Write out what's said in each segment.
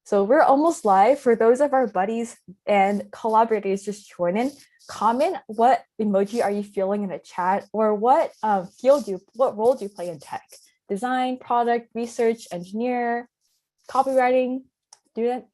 So we're almost live. For those of our buddies and collaborators just joining, comment what emoji are you feeling in the chat, or what what role do you play in tech? Design, product, research, engineer, copywriting, student.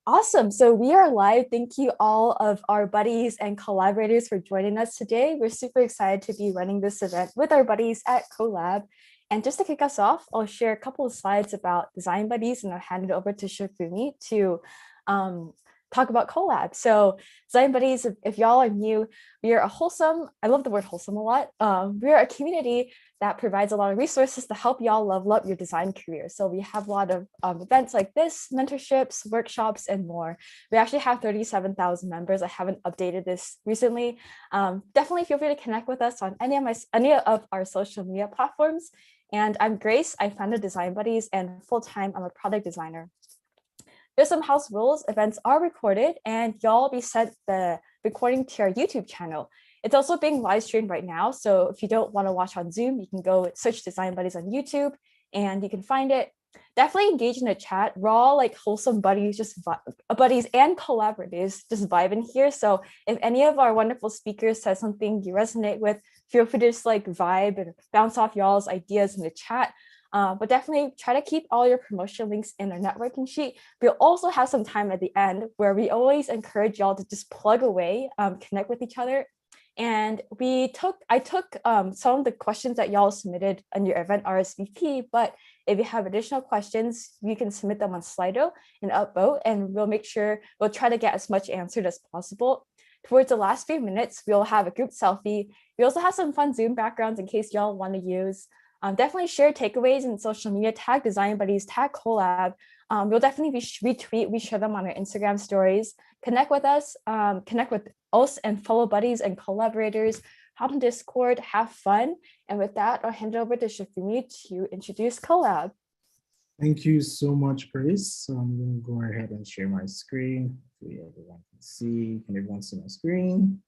Awesome. So we are live. Thank you all of our buddies and collaborators for joining us today. We're super excited to be running this event with our buddies at Co.Lab. And just to kick us off, I'll share a couple of slides about Design Buddies, and I'll hand it over to Sefunmi to talk about Co.Lab. So Design Buddies, if y'all are new, we are I love the word wholesome a lot. We're a community that provides a lot of resources to help y'all level up your design career. So we have a lot of events like this, mentorships, workshops, and more. We actually have 37,000 members. I haven't updated this recently. Definitely feel free to connect with us on any of our social media platforms. And I'm Grace. I founded Design Buddies, and full-time, I'm a product designer. There's some house rules. Events are recorded, and y'all be sent the recording to our YouTube channel. It's also being live streamed right now. So if you don't want to watch on Zoom, you can go search Design Buddies on YouTube and you can find it. Definitely engage in the chat. We're all like wholesome buddies, buddies and collaborators just vibing here. So if any of our wonderful speakers says something you resonate with, feel free to just like vibe and bounce off y'all's ideas in the chat. But definitely try to keep all your promotion links in our networking sheet. We'll also have some time at the end where we always encourage y'all to just plug away, connect with each other. And I took some of the questions that y'all submitted on your event RSVP, but if you have additional questions, you can submit them on Slido and upvote, and we'll try to get as much answered as possible. Towards the last few minutes, we'll have a group selfie. We also have some fun Zoom backgrounds in case y'all want to use. Definitely share takeaways in social media, tag Design Buddies, tag Co.Lab. We'll definitely retweet, we share them on our Instagram stories. Connect with us and fellow buddies and collaborators, hop on Discord, have fun. And with that, I'll hand it over to Sefunmi to introduce Co.Lab. Thank you so much, Grace. So I'm going to go ahead and share my screen. Hopefully everyone can see. Can everyone see my screen?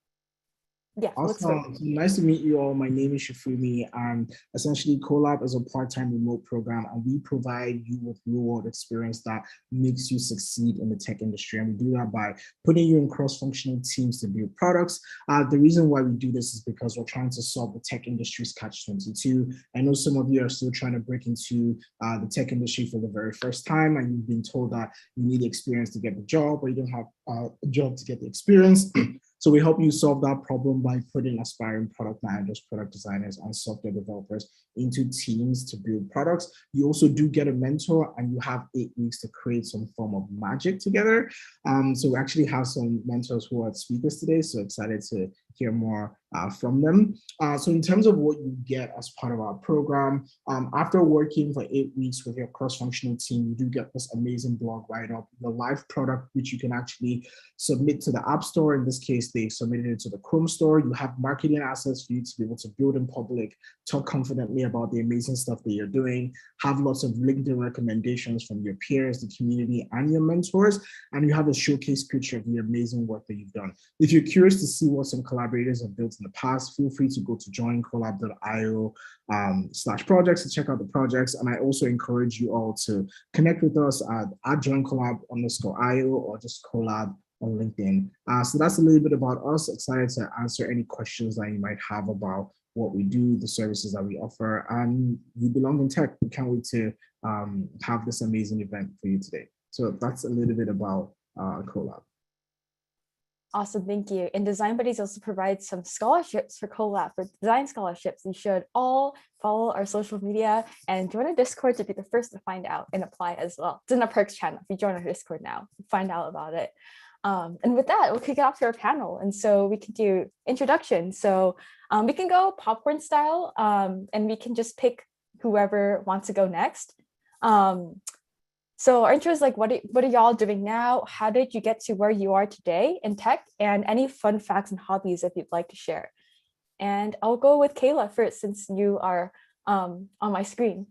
Yeah, awesome. Nice to meet you all. My name is Sefunmi, and essentially Co.Lab is a part-time remote program, and we provide you with real-world experience that makes you succeed in the tech industry. And we do that by putting you in cross-functional teams to build products. The reason why we do this is because we're trying to solve the tech industry's catch-22. I know some of you are still trying to break into the tech industry for the very first time, and you've been told that you need experience to get the job, or you don't have a job to get the experience. So we help you solve that problem by putting aspiring product managers, product designers, and software developers into teams to build products. You also do get a mentor, and you have 8 weeks to create some form of magic together. So we actually have some mentors who are speakers today, so excited to hear more from them. So in terms of what you get as part of our program, after working for 8 weeks with your cross-functional team, you do get this amazing blog write-up, the live product, which you can actually submit to the App Store. In this case, they submitted it to the Chrome store. You have marketing assets for you to be able to build in public, talk confidently about the amazing stuff that you're doing, have lots of LinkedIn recommendations from your peers, the community, and your mentors, and you have a showcase picture of the amazing work that you've done. If you're curious to see what some collaborators have built in the past, feel free to go to joincollab.io /projects to check out the projects. And I also encourage you all to connect with us at joincollab_io or just Co.Lab on LinkedIn. So that's a little bit about us. Excited to answer any questions that you might have about what we do, the services that we offer, and we belong in tech. We can't wait to have this amazing event for you today. So that's a little bit about Co.Lab. Awesome, thank you. And Design Buddies also provides some scholarships for Co.Lab, for design scholarships. You should all follow our social media and join our Discord to be the first to find out and apply as well. It's in the perks channel. If you join our Discord now, find out about it. And with that, we'll kick it off to our panel. And so we can do introduction. So we can go popcorn style, and we can just pick whoever wants to go next. So our intro is like, what are y'all doing now? How did you get to where you are today in tech? And any fun facts and hobbies if you'd like to share. And I'll go with Kayla first, since you are on my screen.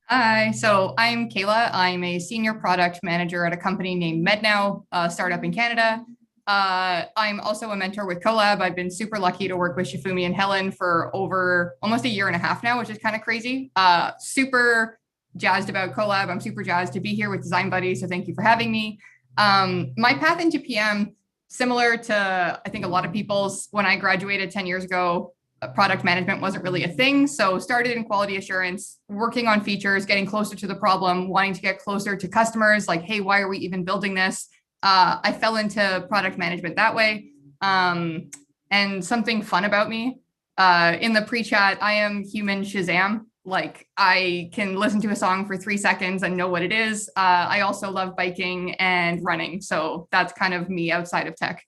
Hi, so I'm Kayla. I'm a senior product manager at a company named Mednow, a startup in Canada. I'm also a mentor with Co.Lab. I've been super lucky to work with Sefunmi and Helen for over almost a year and a half now, which is kind of crazy. Super jazzed about Co.Lab. I'm super jazzed to be here with Design Buddies. So thank you for having me. My path into PM, similar to, I think, a lot of people's. When I graduated 10 years ago, product management wasn't really a thing. So started in quality assurance, working on features, getting closer to the problem, wanting to get closer to customers, like, hey, why are we even building this? I fell into product management that way. And something fun about me, in the pre-chat, I am human Shazam. Like, I can listen to a song for 3 seconds and know what it is. I also love biking and running. So that's kind of me outside of tech.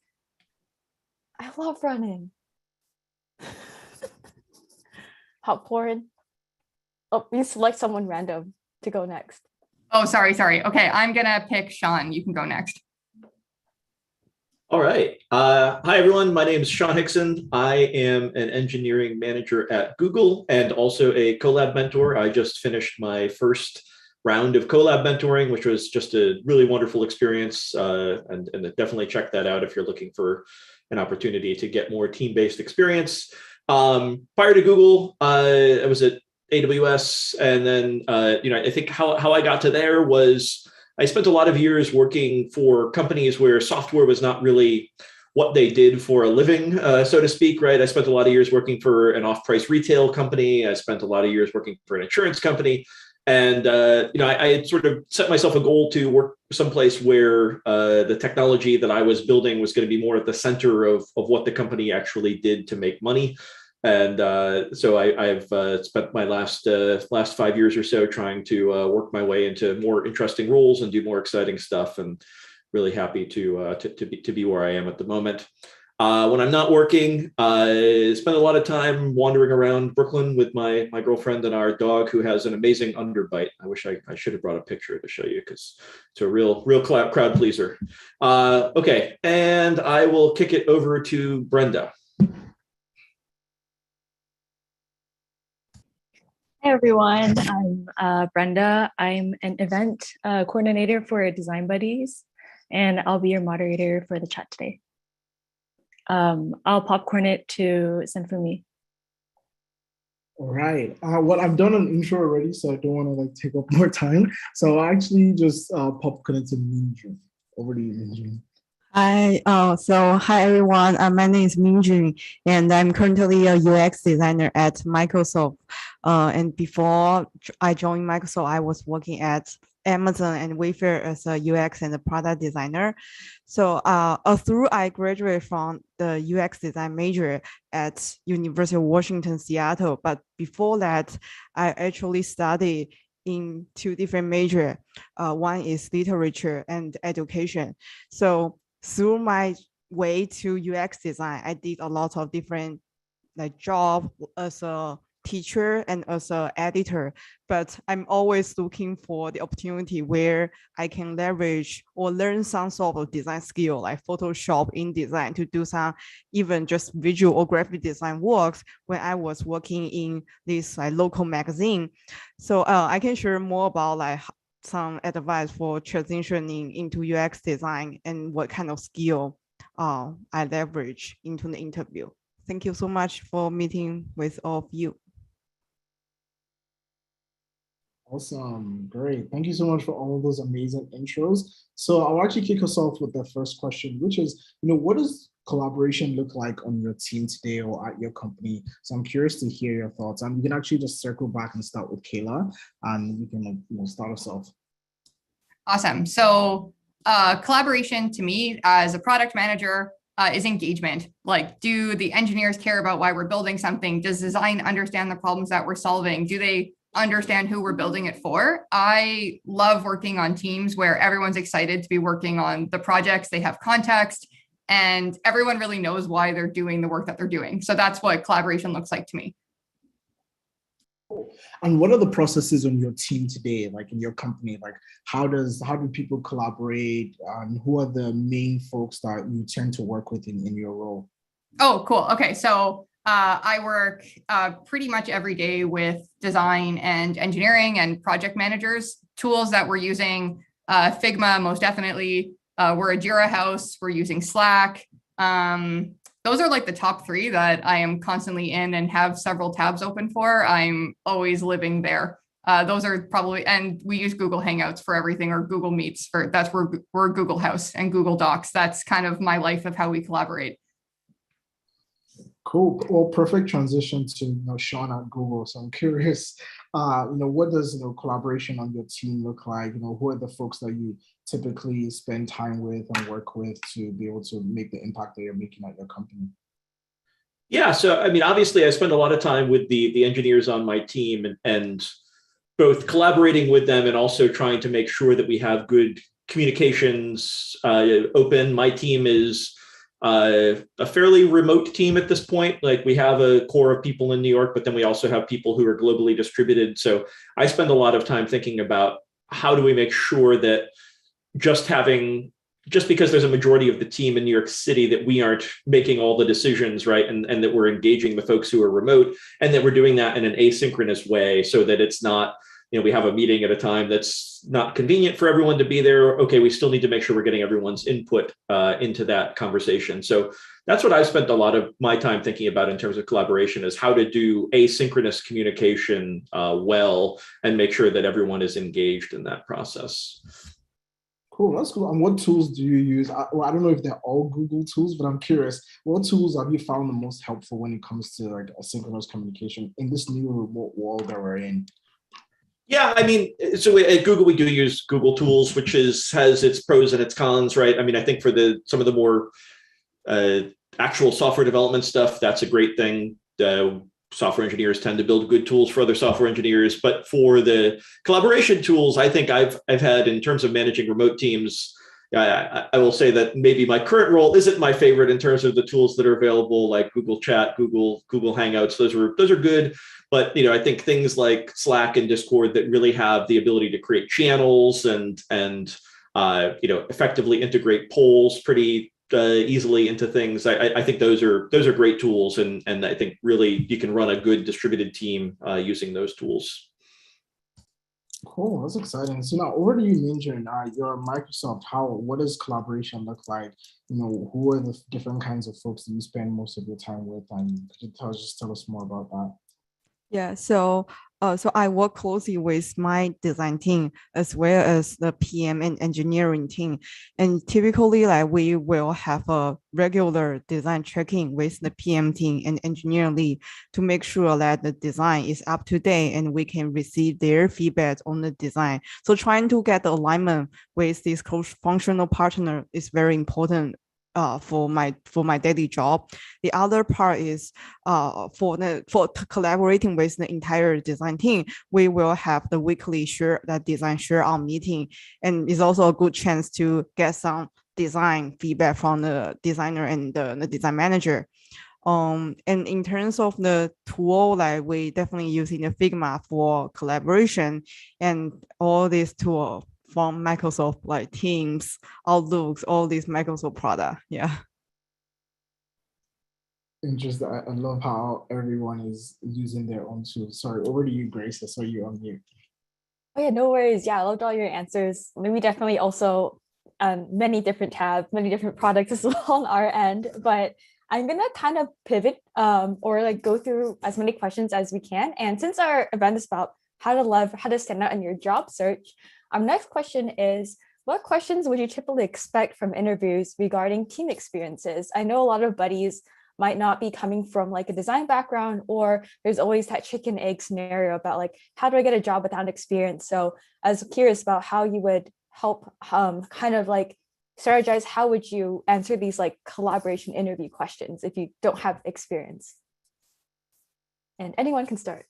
I love running. Popcorn. Oh, you select someone random to go next. Oh, sorry. Okay, I'm gonna pick Shaun. You can go next. All right. Hi, everyone. My name is Shaun Hickson. I am an engineering manager at Google and also a Co.Lab mentor. I just finished my first round of Co.Lab mentoring, which was just a really wonderful experience. And definitely check that out if you're looking for an opportunity to get more team-based experience. Prior to Google, I was at AWS, and then I think how I got to there was I spent a lot of years working for companies where software was not really what they did for a living, so to speak, right? I spent a lot of years working for an off-price retail company. I spent a lot of years working for an insurance company. And I had sort of set myself a goal to work someplace where the technology that I was building was going to be more at the center of what the company actually did to make money. And so I've spent my last 5 years or so trying to work my way into more interesting roles and do more exciting stuff. And really happy to be where I am at the moment. When I'm not working, I spend a lot of time wandering around Brooklyn with my girlfriend and our dog, who has an amazing underbite. I wish I should have brought a picture to show you because it's a real crowd pleaser. Okay, and I will kick it over to Brenda. Hi everyone, I'm Brenda. I'm an event coordinator for Design Buddies, and I'll be your moderator for the chat today. I'll popcorn it to Sefunmi. All right. Well, I've done an intro already, so I don't want to take up more time. So I actually just popcorn it to Minjun. Over to you, Minjun. Hi, hi everyone. My name is Minjun, and I'm currently a UX designer at Microsoft. And before I joined Microsoft, I was working at Amazon and Wayfair as a UX and a product designer. So through I graduated from the UX design major at University of Washington, Seattle. But before that, I actually studied in 2 different majors. One is literature and education. So through my way to UX design, I did a lot of different job as a teacher and as an editor, but I'm always looking for the opportunity where I can leverage or learn some sort of design skill like Photoshop, InDesign to do some even just visual or graphic design works when I was working in this local magazine. So I can share more about some advice for transitioning into UX design and what kind of skill I leverage into the interview. Thank you so much for meeting with all of you. Awesome, great. Thank you so much for all of those amazing intros. So I'll actually kick us off with the first question, which is, what does collaboration look like on your team today or at your company? So I'm curious to hear your thoughts. And we can actually just circle back and start with Kayla, and you can start us off. Awesome. So collaboration to me as a product manager is engagement. Like, do the engineers care about why we're building something? Does design understand the problems that we're solving? Do they understand who we're building it for? I love working on teams where everyone's excited to be working on the projects. They have context and everyone really knows why they're doing the work that they're doing. So that's what collaboration looks like to me. And what are the processes on your team today, like in your company? Like, how do people collaborate? Who are the main folks that you tend to work with in your role? Oh, cool. Okay, so I work pretty much every day with design and engineering and project managers. Tools that we're using, Figma, most definitely. We're a Jira house. We're using Slack. Those are like the top 3 that I am constantly in and have several tabs open for. I'm always living there. Those are probably, and we use Google Hangouts for everything, or Google Meets for, that's where we're Google House and Google Docs. That's kind of my life of how we collaborate. Cool. Well, perfect transition to Shaun at Google. So I'm curious, what does collaboration on your team look like? Who are the folks that you typically spend time with and work with to be able to make the impact that you're making at your company? Yeah, so I mean, obviously, I spend a lot of time with the engineers on my team, and both collaborating with them and also trying to make sure that we have good communications open. My team is a fairly remote team at this point. Like, we have a core of people in New York, but then we also have people who are globally distributed. So I spend a lot of time thinking about how do we make sure that just because there's a majority of the team in New York City, that we aren't making all the decisions, right? And that we're engaging the folks who are remote, and that we're doing that in an asynchronous way, so that it's not, we have a meeting at a time that's not convenient for everyone to be there. Okay, we still need to make sure we're getting everyone's input into that conversation. So that's what I've spent a lot of my time thinking about in terms of collaboration, is how to do asynchronous communication well, and make sure that everyone is engaged in that process. Cool, that's cool. And what tools do you use? I don't know if they're all Google tools, but I'm curious, what tools have you found the most helpful when it comes to like asynchronous communication in this new remote world that we're in? Yeah, I mean, so at Google, we do use Google Tools, which has its pros and its cons, right? I mean, I think for some of the more actual software development stuff, that's a great thing. Software engineers tend to build good tools for other software engineers, but for the collaboration tools, I think I've had, in terms of managing remote teams, I will say that maybe my current role isn't my favorite in terms of the tools that are available, like Google Chat, Google Hangouts. Those are good, but I think things like Slack and Discord that really have the ability to create channels and effectively integrate polls pretty easily into things. I think those are great tools, and I think really you can run a good distributed team using those tools. Cool, that's exciting. So now over to you, Minjun. You're at Microsoft. What does collaboration look like? Who are the different kinds of folks that you spend most of your time with? And could you just tell us more about that? Yeah, so I work closely with my design team as well as the PM and engineering team. And typically, like, we will have a regular design check-in with the PM team and engineering lead to make sure that the design is up to date and we can receive their feedback on the design. So trying to get the alignment with this cross-functional partner is very important for my daily job. The other part is for collaborating with the entire design team, we will have the weekly design share out meeting, and it's also a good chance to get some design feedback from the designer and the design manager. And in terms of the tool, like, we definitely using the Figma for collaboration, and all these tools from Microsoft, like Teams, Outlook, all these Microsoft products. Yeah. Interesting. I love how everyone is using their own tools. Sorry, over to you, Grace. I saw you on mute. Oh yeah, no worries. Yeah, I loved all your answers. We definitely also many different tabs, many different products as well on our end, but I'm gonna kind of pivot or like go through as many questions as we can. And since our event is about how to stand out in your job search, our next question is, what questions would you typically expect from interviews regarding team experiences? I know a lot of buddies might not be coming from like a design background, or there's always that chicken egg scenario about like, how do I get a job without experience? So I was curious about how you would help kind of like strategize, how would you answer these like collaboration interview questions if you don't have experience? And anyone can start.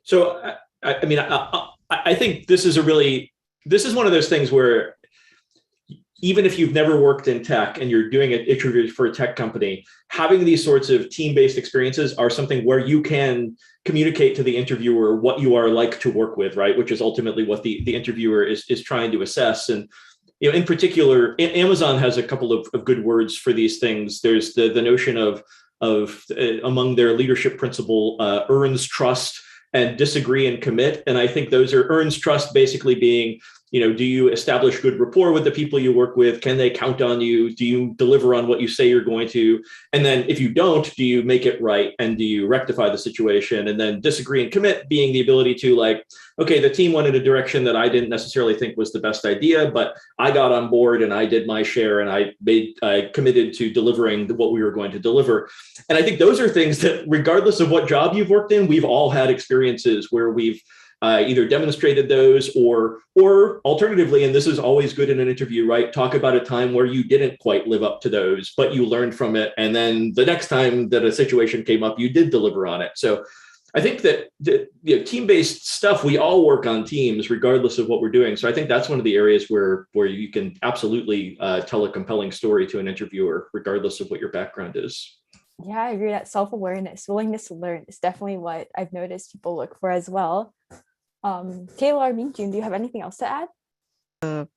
So, I mean, I think this is one of those things where even if you've never worked in tech and you're doing an interview for a tech company, having these sorts of team-based experiences are something where you can communicate to the interviewer what you are like to work with, right? Which is ultimately what the interviewer is trying to assess. And in particular, Amazon has a couple of good words for these things. There's the notion of among their leadership principle, earns trust and disagree and commit. And I think those are earns trust basically being, do you establish good rapport with the people you work with? Can they count on you? Do you deliver on what you say you're going to? And then if you don't, do you make it right? And do you rectify the situation? And then disagree and commit being the ability to okay, the team went in a direction that I didn't necessarily think was the best idea, but I got on board and I did my share and I committed to delivering what we were going to deliver. And I think those are things that regardless of what job you've worked in, we've all had experiences where we've either demonstrated those or alternatively, and this is always good in an interview, right? Talk about a time where you didn't quite live up to those, but you learned from it. And then the next time that a situation came up, you did deliver on it. So I think that team-based stuff, we all work on teams regardless of what we're doing. So I think that's one of the areas where you can absolutely tell a compelling story to an interviewer, regardless of what your background is. Yeah, I agree that self-awareness, willingness to learn is definitely what I've noticed people look for as well. Kayla or Minjun, do you have anything else to add?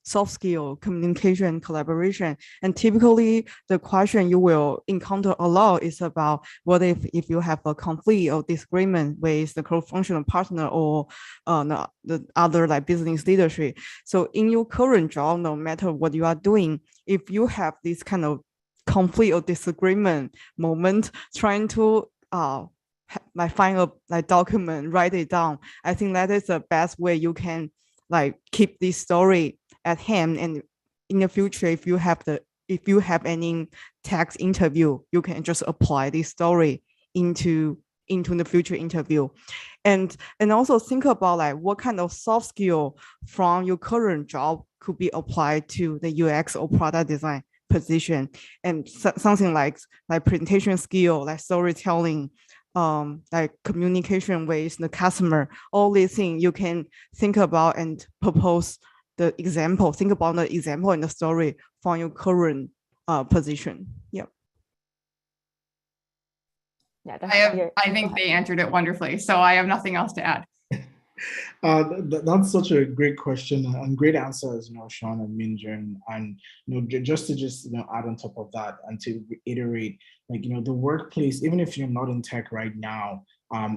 Soft skill, communication, collaboration. And typically the question you will encounter a lot is about what if you have a conflict or disagreement with the cross-functional partner or the other business leadership. So in your current job, no matter what you are doing, if you have this kind of conflict or disagreement moment, trying to find a document, write it down. I think that is the best way you can keep this story at hand. And in the future, if you have any text interview, you can just apply this story into the future interview. And also think about what kind of soft skill from your current job could be applied to the UX or product design position, and something like presentation skill, like storytelling, like communication with the customer. All these things you can think about and propose the example. Think about the example and the story from your current position. Yeah. Yeah, I think they answered it wonderfully, so I have nothing else to add. That's such a great question and great answers, Shaun and Minjun. And just to add on top of that and to reiterate, the workplace, even if you're not in tech right now,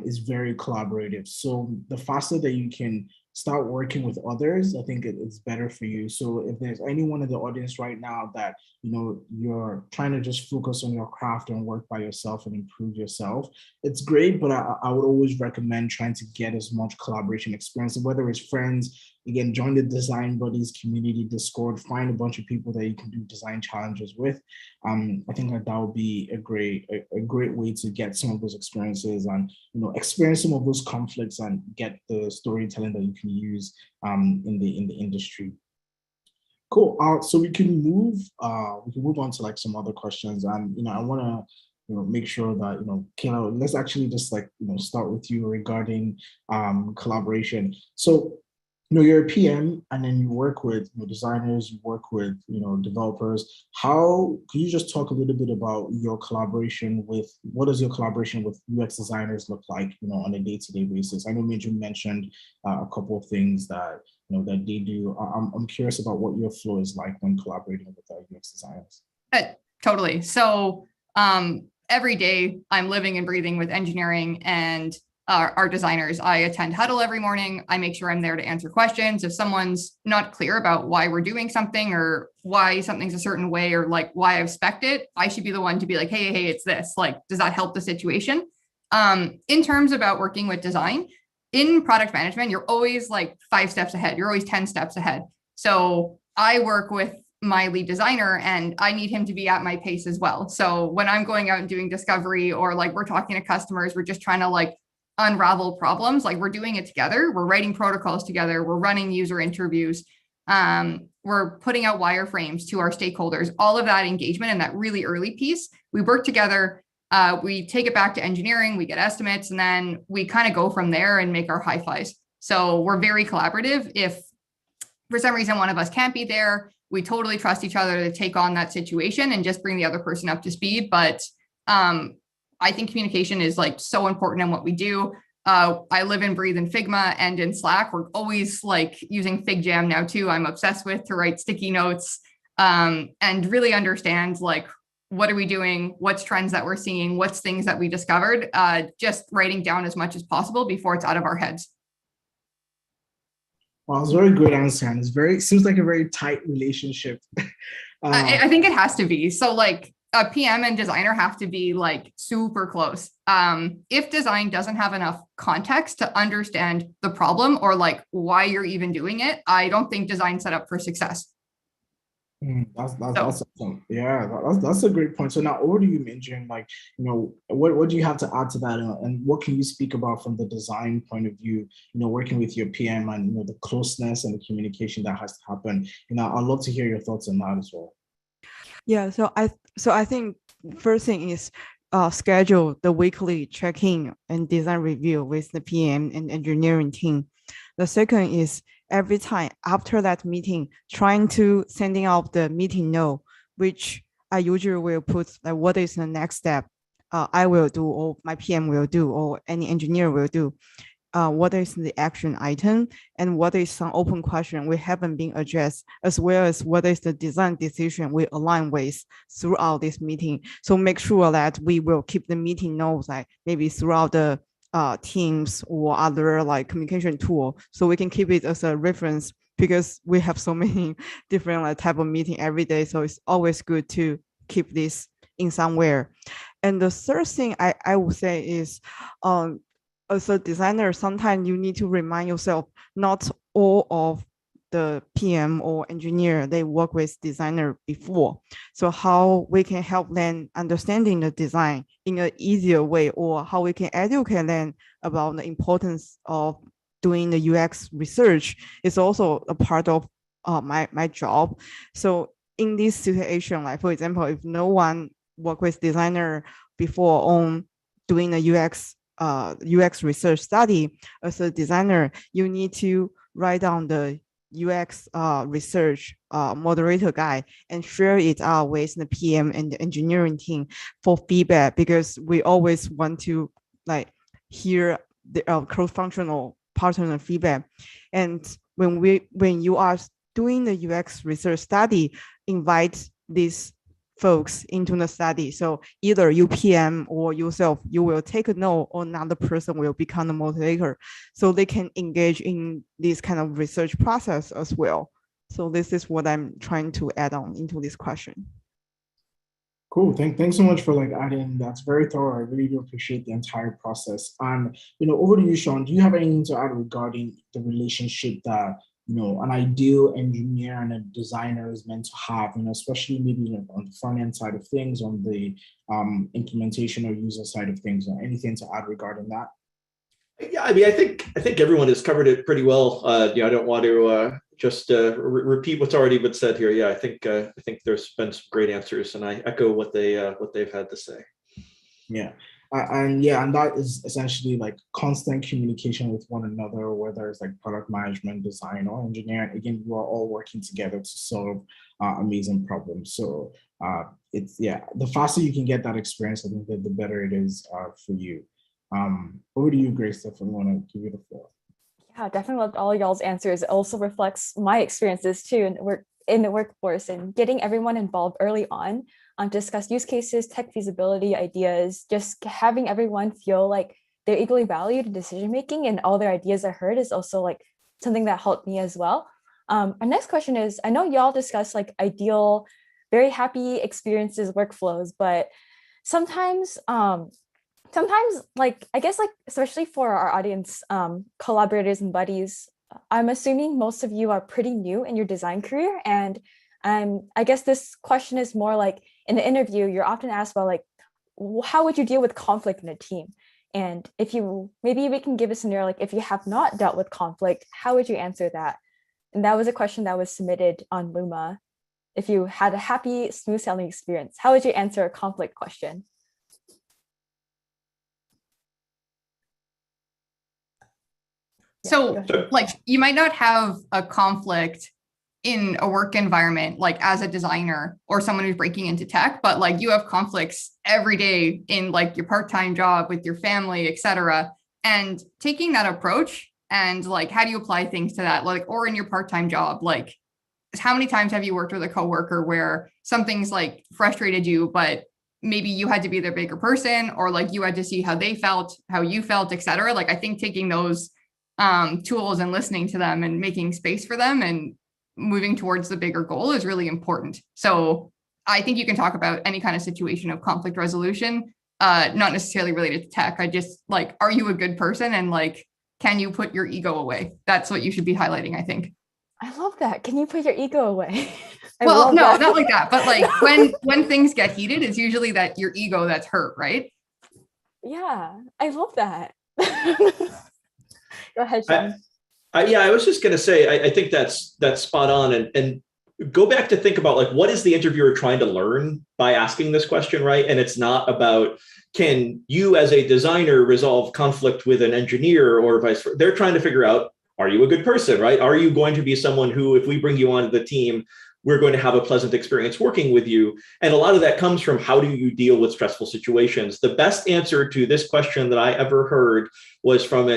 is very collaborative. So the faster that you can start working with others, I think it's better for you. So if there's anyone in the audience right now that you're trying to just focus on your craft and work by yourself and improve yourself, it's great, but I would always recommend trying to get as much collaboration experience, whether it's friends. Again, join the Design Buddies community Discord, find a bunch of people that you can do design challenges with. I think that would be a great way to get some of those experiences and experience some of those conflicts and get the storytelling that you can use in the industry. Cool. So we can move on to some other questions, and I want to make sure that Kayla, let's actually just start with you regarding collaboration. So you're a PM and then you work with designers, you work with developers. How can you just talk a little bit about your collaboration with, what does your collaboration with UX designers look like on a day-to-day basis? I know Minjun mentioned a couple of things that that they do. I'm curious about what your flow is like when collaborating with UX designers. Totally. So every day I'm living and breathing with engineering and our designers. I attend huddle every morning. I make sure I'm there to answer questions. If someone's not clear about why we're doing something or why something's a certain way or why I've spec'd it, I should be the one to be like, hey, it's this. Does that help the situation? In terms about working with design, in product management, you're always 5 steps ahead. You're always 10 steps ahead. So I work with my lead designer and I need him to be at my pace as well. So when I'm going out and doing discovery or we're talking to customers, we're just trying to unravel problems, we're doing it together. We're writing protocols together. We're running user interviews. We're putting out wireframes to our stakeholders. All of that engagement and that really early piece, we work together. We take it back to engineering, we get estimates, and then we kind of go from there and make our high fives. So we're very collaborative. If for some reason one of us can't be there, we totally trust each other to take on that situation and just bring the other person up to speed. But I think communication is so important in what we do. I live and breathe in Figma and in Slack. We're always using FigJam now too. I'm obsessed with to write sticky notes and really understand what are we doing? What's trends that we're seeing? What's things that we discovered? Just writing down as much as possible before it's out of our heads. Well, it's a very good answer, and seems like a very tight relationship. I think it has to be. So like a PM and designer have to be like super close. If design doesn't have enough context to understand the problem or like why you're even doing it, I don't think design's set up for success. That's awesome. Yeah, that's a great point. So now over to you, Minjun. Like, what do you have to add to that, and what can you speak about from the design point of view? Working with your PM and the closeness and the communication that has to happen. I'd love to hear your thoughts on that as well. Yeah, so I think first thing is schedule the weekly check-in and design review with the PM and engineering team. The second is every time after that meeting, trying to sending out the meeting note, which I usually will put like what is the next step I will do, or my PM will do, or any engineer will do. What is the action item, and what is some open question we haven't been addressed, as well as what is the design decision we align with throughout this meeting. So make sure that we will keep the meeting notes like maybe throughout the Teams or other like communication tool, so we can keep it as a reference, because we have so many different like type of meeting every day. So it's always good to keep this in somewhere. And the third thing I would say is, as a designer, sometimes you need to remind yourself not all of the PM or engineer they work with designer before. So how we can help them understanding the design in an easier way, or how we can educate them about the importance of doing the UX research is also a part of my job. So in this situation, like for example, if no one work with designer before on doing a UX research study, as a designer, you need to write down the UX research moderator guide and share it out with the PM and the engineering team for feedback, because we always want to like hear the cross-functional partner feedback. And when you are doing the UX research study, invite these folks into the study. So either you PM or yourself, you will take a note, or another person will become the moderator, so they can engage in this kind of research process as well. So this is what I'm trying to add on into this question. Cool. Thanks so much for like adding. That's very thorough. I really do appreciate the entire process. And over to you, Shaun. Do you have anything to add regarding the relationship that an ideal engineer and a designer is meant to have, especially maybe on the front end side of things, on the implementation or user side of things, or anything to add regarding that? Yeah, I mean, I think everyone has covered it pretty well. I don't want to just repeat what's already been said here. Yeah, I think there's been some great answers, and I echo what they've had to say. Yeah. And that is essentially like constant communication with one another, whether it's like product management, design, or engineering. Again, you are all working together to solve amazing problems. So the faster you can get that experience, I think the better it is for you. Over to you, Grace, if I want to give you the floor. Yeah, definitely loved all y'all's answers. It also reflects my experiences too in the workforce, and getting everyone involved early on, discuss use cases, tech feasibility ideas, just having everyone feel like they're equally valued in decision making and all their ideas are heard is also like something that helped me as well. Our next question is, I know y'all discuss like ideal, very happy experiences, workflows, but sometimes like, I guess like, especially for our audience, collaborators and buddies, I'm assuming most of you are pretty new in your design career. And I guess this question is more like, in the interview, you're often asked about like, how would you deal with conflict in a team? And maybe we can give a scenario, like if you have not dealt with conflict, how would you answer that? And that was a question that was submitted on Luma. If you had a happy, smooth sailing experience, how would you answer a conflict question? So like you might not have a conflict in a work environment, like as a designer or someone who's breaking into tech, but like you have conflicts every day in like your part-time job with your family, et cetera. And taking that approach and like, how do you apply things to that? Like, or in your part-time job, like how many times have you worked with a coworker where something's like frustrated you, but maybe you had to be the bigger person, or like you had to see how they felt, how you felt, et cetera. Like, I think taking those tools and listening to them and making space for them and moving towards the bigger goal is really important. So I think you can talk about any kind of situation of conflict resolution, not necessarily related to tech. I just like, are you a good person? And like, can you put your ego away? That's what you should be highlighting, I think. I love that. Can you put your ego away? Well, no, not like that. But like when things get heated, it's usually that your ego that's hurt, right? Yeah, I love that. Go ahead, Shaun. I was just going to say, I think that's spot on. And go back to think about like, what is the interviewer trying to learn by asking this question, right? And it's not about, can you as a designer resolve conflict with an engineer or vice versa? They're trying to figure out, are you a good person, right? Are you going to be someone who, if we bring you onto the team, we're going to have a pleasant experience working with you? And a lot of that comes from, how do you deal with stressful situations? The best answer to this question that I ever heard was from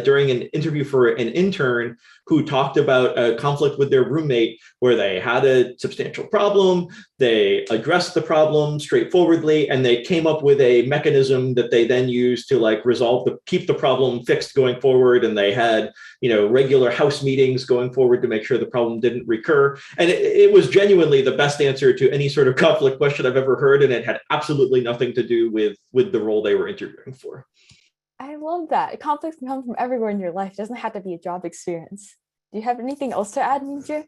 during an interview for an intern who talked about a conflict with their roommate where they had a substantial problem. They addressed the problem straightforwardly, and they came up with a mechanism that they then used to like keep the problem fixed going forward. And they had, regular house meetings going forward to make sure the problem didn't recur. And it was genuinely the best answer to any sort of conflict question I've ever heard. And it had absolutely nothing to do with the role they were interviewing for. I love that. Conflicts can come from everywhere in your life. It doesn't have to be a job experience. Do you have anything else to add, Minjun?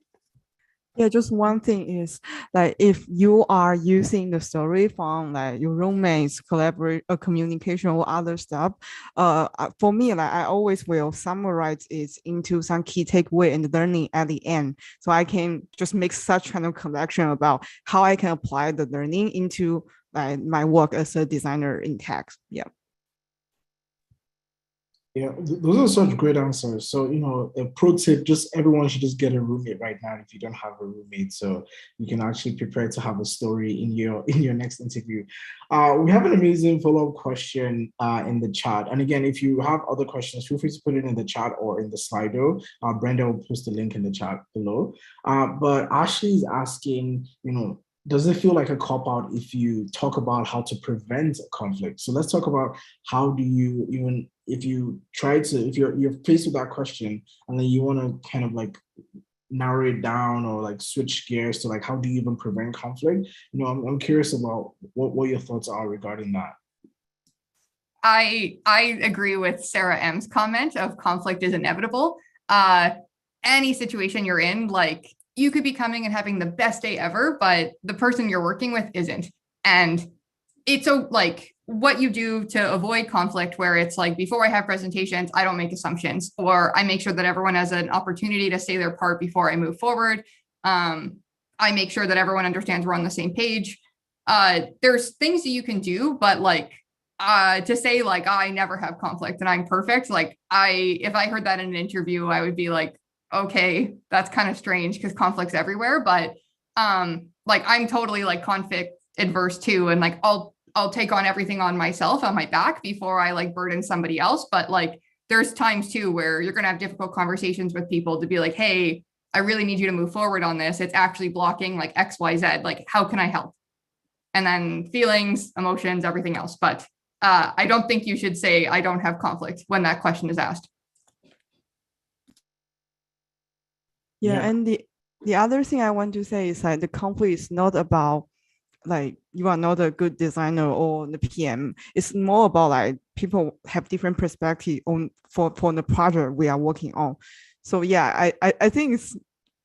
Yeah, just one thing is like, if you are using the story from like your roommates, communication or other stuff, for me, like I always will summarize it into some key takeaway and learning at the end. So I can just make such kind of connection about how I can apply the learning into my work as a designer in tech. Yeah. Yeah, those are such great answers. So, a pro tip, just everyone should just get a roommate right now if you don't have a roommate, so you can actually prepare to have a story in your next interview. We have an amazing follow-up question in the chat. And again, if you have other questions, feel free to put it in the chat or in the Slido. Brenda will post the link in the chat below. But Ashley is asking, does it feel like a cop-out if you talk about how to prevent conflict? So let's talk about, how do you, even if you're faced with that question and then you want to kind of like narrow it down or like switch gears to like, how do you even prevent conflict? I'm curious about what your thoughts are regarding that. I agree with Sarah M's comment of conflict is inevitable. Any situation you're in, like, you could be coming and having the best day ever, but the person you're working with isn't. And it's like what you do to avoid conflict, where it's like, before I have presentations, I don't make assumptions, or I make sure that everyone has an opportunity to say their part before I move forward. I make sure that everyone understands we're on the same page. There's things that you can do, but like, to say like, I never have conflict and I'm perfect. Like if I heard that in an interview, I would be like, okay, that's kind of strange because conflict's everywhere. But like, I'm totally like conflict adverse too. And like, I'll take on everything on myself, on my back, before I like burden somebody else. But like, there's times too where you're going to have difficult conversations with people to be like, hey, I really need you to move forward on this. It's actually blocking like X, Y, Z. Like, how can I help? And then feelings, emotions, everything else. But I don't think you should say I don't have conflict when that question is asked. Yeah, and the other thing I want to say is like, the conflict is not about like you are not a good designer or the PM. It's more about like people have different perspective on for the project we are working on. So yeah, I think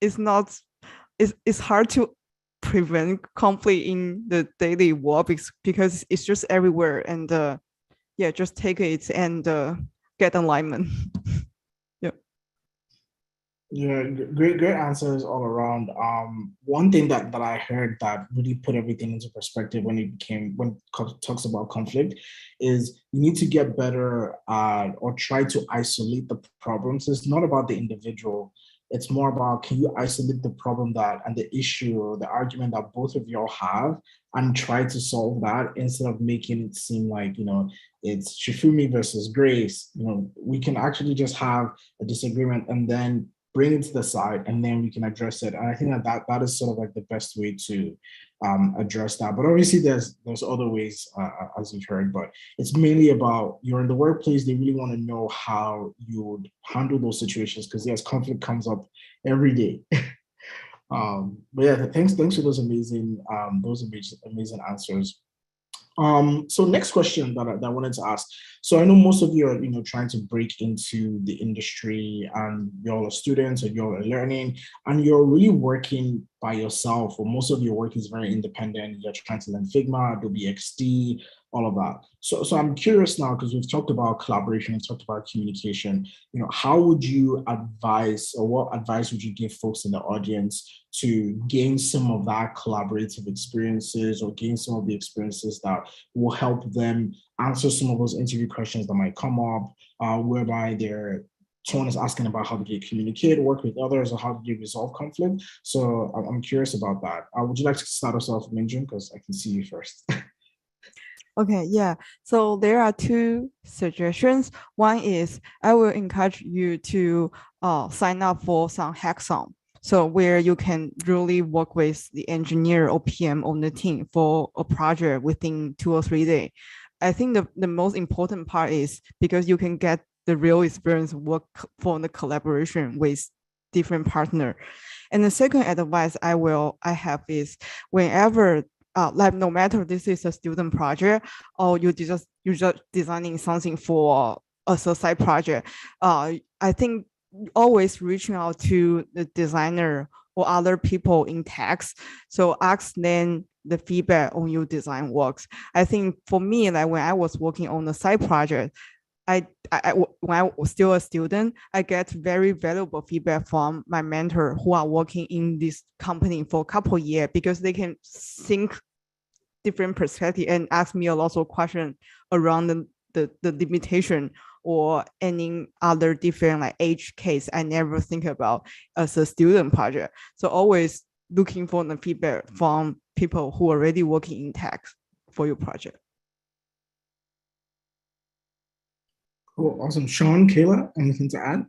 it's hard to prevent conflict in the daily work because it's just everywhere, and yeah, just take it and get alignment. Yeah, great answers all around. One thing that I heard that really put everything into perspective when it talks about conflict is you need to get better or try to isolate the problems. It's not about the individual. It's more about, can you isolate the problem and the issue or the argument that both of y'all have, and try to solve that instead of making it seem like, it's Sefunmi versus Grace. We can actually just have a disagreement and then bring it to the side, and then we can address it. And I think that is sort of like the best way to address that. But obviously there's other ways, as you've heard, but it's mainly about you're in the workplace. They really want to know how you would handle those situations, because yes, conflict comes up every day. But yeah, thanks for those amazing answers. So next question that I wanted to ask. So I know most of you are, trying to break into the industry, and you're all students, or you're learning, and you're really working by yourself, or most of your work is very independent. You're trying to learn Figma, Adobe XD, all of that. So I'm curious now, because we've talked about collaboration, we've talked about communication. How would you advise, or what advice would you give folks in the audience to gain some of that collaborative experiences, or gain some of the experiences that will help them answer some of those interview questions that might come up, whereby someone is asking about how do they communicate, work with others, or how do you resolve conflict? So I'm curious about that. Would you like to start us off, Minjun, because I can see you first. Okay, yeah. So there are two suggestions. One is I will encourage you to sign up for some hackathon. So where you can really work with the engineer or PM on the team for a project within 2 or 3 days. I think the most important part is because you can get the real experience work for the collaboration with different partner. And the second advice I have is whenever like no matter this is a student project or you're just designing something for a side project, I think always reaching out to the designer or other people in tech. So ask them the feedback on your design works. I think for me, like when I was working on the side project, when I was still a student, I get very valuable feedback from my mentor who are working in this company for a couple of years, because they can think different perspective and ask me a lot of questions around the limitation or any other different like edge case I never think about as a student project. So always looking for the feedback from people who are already working in tech for your project. Cool, awesome. Shaun, Kayla, anything to add?